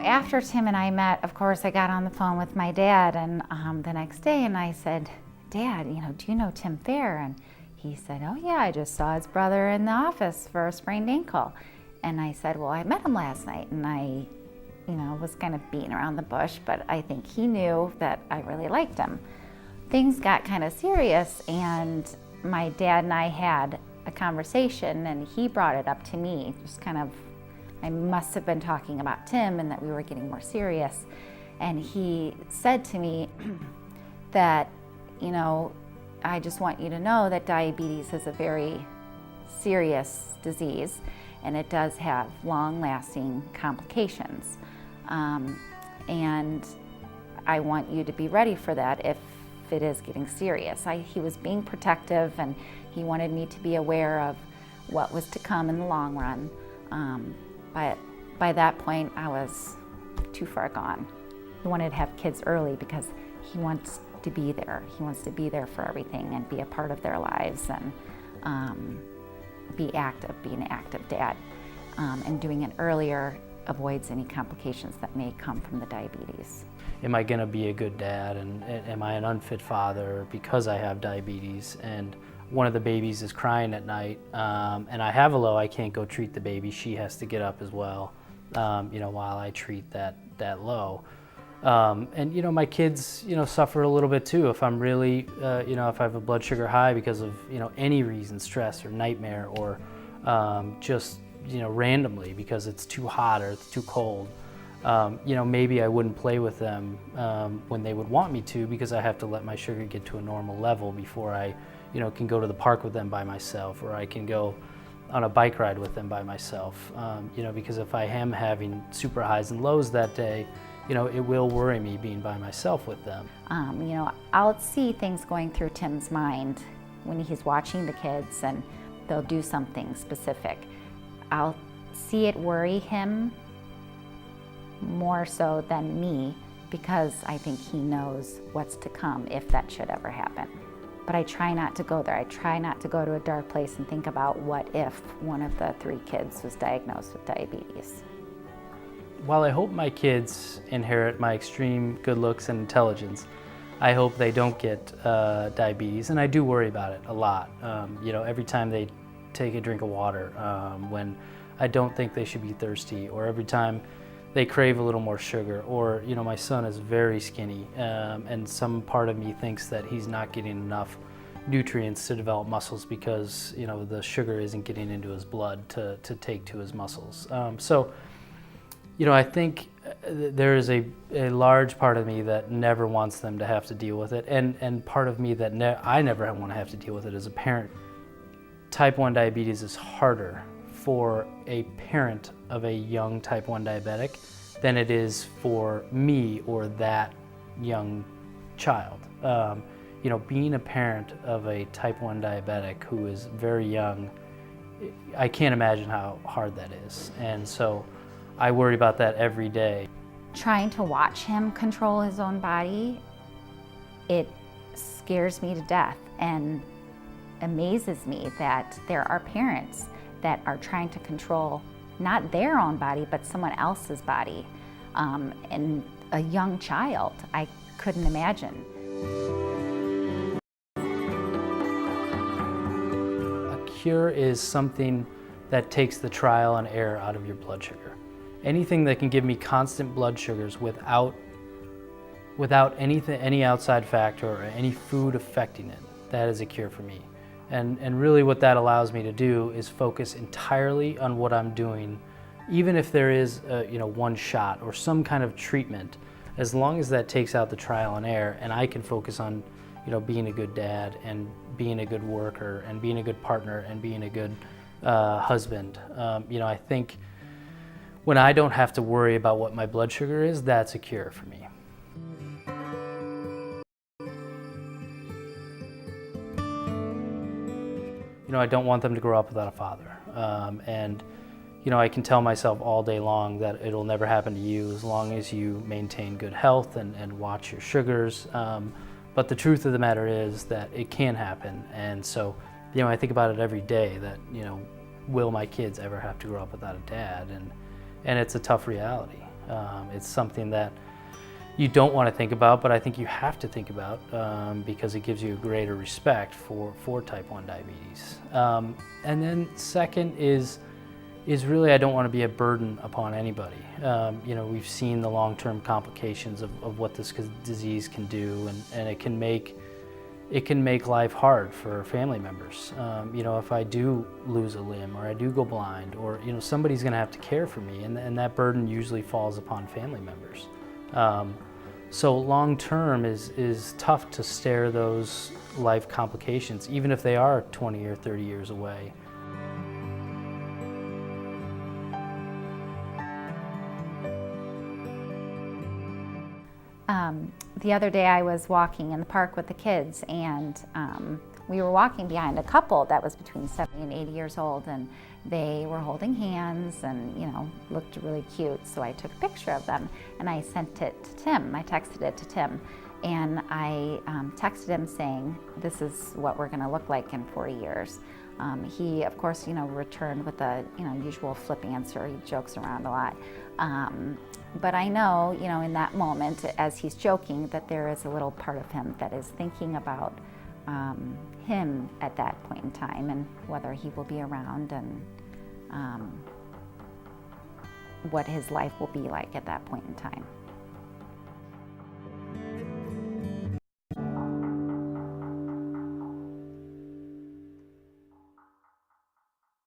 after Tim and I met, of course, I got on the phone with my dad and the next day, and I said, Dad, do you know Tim Phair? And he said, oh yeah, I just saw his brother in the office for a sprained ankle. And I said, well, I met him last night, and I was kind of beating around the bush, but I think he knew that I really liked him. Things got kind of serious, and my dad and I had a conversation, and he brought it up to me, just kind of, I must have been talking about Tim and that we were getting more serious. And he said to me that, I just want you to know that diabetes is a very serious disease, and it does have long-lasting complications. And I want you to be ready for that if it is getting serious. He was being protective, and he wanted me to be aware of what was to come in the long run. But by that point, I was too far gone. He wanted to have kids early because he wants to be there. He wants to be there for everything and be a part of their lives and be an active dad. And doing it earlier avoids any complications that may come from the diabetes. Am I going to be a good dad, and am I an unfit father because I have diabetes? And one of the babies is crying at night, and I have a low, I can't go treat the baby. She has to get up as well, while I treat that low. And my kids, suffer a little bit too. If I'm really, if I have a blood sugar high because of, any reason, stress or nightmare, or just, randomly because it's too hot or it's too cold, maybe I wouldn't play with them when they would want me to, because I have to let my sugar get to a normal level before I, can go to the park with them by myself, or I can go on a bike ride with them by myself. Because if I am having super highs and lows that day, it will worry me being by myself with them. I'll see things going through Tim's mind when he's watching the kids and they'll do something specific. I'll see it worry him more so than me, because I think he knows what's to come if that should ever happen. But I try not to go there. I try not to go to a dark place and think about what if one of the 3 kids was diagnosed with diabetes. While I hope my kids inherit my extreme good looks and intelligence, I hope they don't get diabetes, and I do worry about it a lot. Every time they take a drink of water, when I don't think they should be thirsty, or every time they crave a little more sugar, or my son is very skinny, and some part of me thinks that he's not getting enough nutrients to develop muscles because the sugar isn't getting into his blood to take to his muscles. I think there is a large part of me that never wants them to have to deal with it, and part of me that I never want to have to deal with it as a parent. Type 1 diabetes is harder for a parent of a young type 1 diabetic than it is for me or that young child. Being a parent of a type 1 diabetic who is very young, I can't imagine how hard that is. And so I worry about that every day. Trying to watch him control his own body, it scares me to death and amazes me that there are parents that are trying to control not their own body, but someone else's body. And a young child, I couldn't imagine. A cure is something that takes the trial and error out of your blood sugar. Anything that can give me constant blood sugars without any outside factor or any food affecting it, that is a cure for me. And really what that allows me to do is focus entirely on what I'm doing, even if there is one shot or some kind of treatment, as long as that takes out the trial and error, and I can focus on being a good dad and being a good worker and being a good partner and being a good husband. I think when I don't have to worry about what my blood sugar is, that's a cure for me. I don't want them to grow up without a father. And I can tell myself all day long that it'll never happen to you as long as you maintain good health and watch your sugars. But the truth of the matter is that it can happen. And so, I think about it every day that, will my kids ever have to grow up without a dad? And it's a tough reality. It's something that you don't want to think about, but I think you have to think about because it gives you a greater respect for type 1 diabetes. And then second is really I don't want to be a burden upon anybody. We've seen the long-term complications of what this disease can do, and it can make life hard for family members. If I do lose a limb or I do go blind, or somebody's going to have to care for me, and that burden usually falls upon family members. So long term is tough to stare those life complications, even if they are 20 or 30 years away. The other day I was walking in the park with the kids, and we were walking behind a couple that was between 70 and 80 years old, and they were holding hands and looked really cute. So I took a picture of them and I sent it to Tim. I texted it to Tim, and I texted him saying, this is what we're going to look like in 4 years. He, of course, returned with the usual flip answer. He jokes around a lot. But I know, in that moment, as he's joking, that there is a little part of him that is thinking about him at that point in time, and whether he will be around, and what his life will be like at that point in time.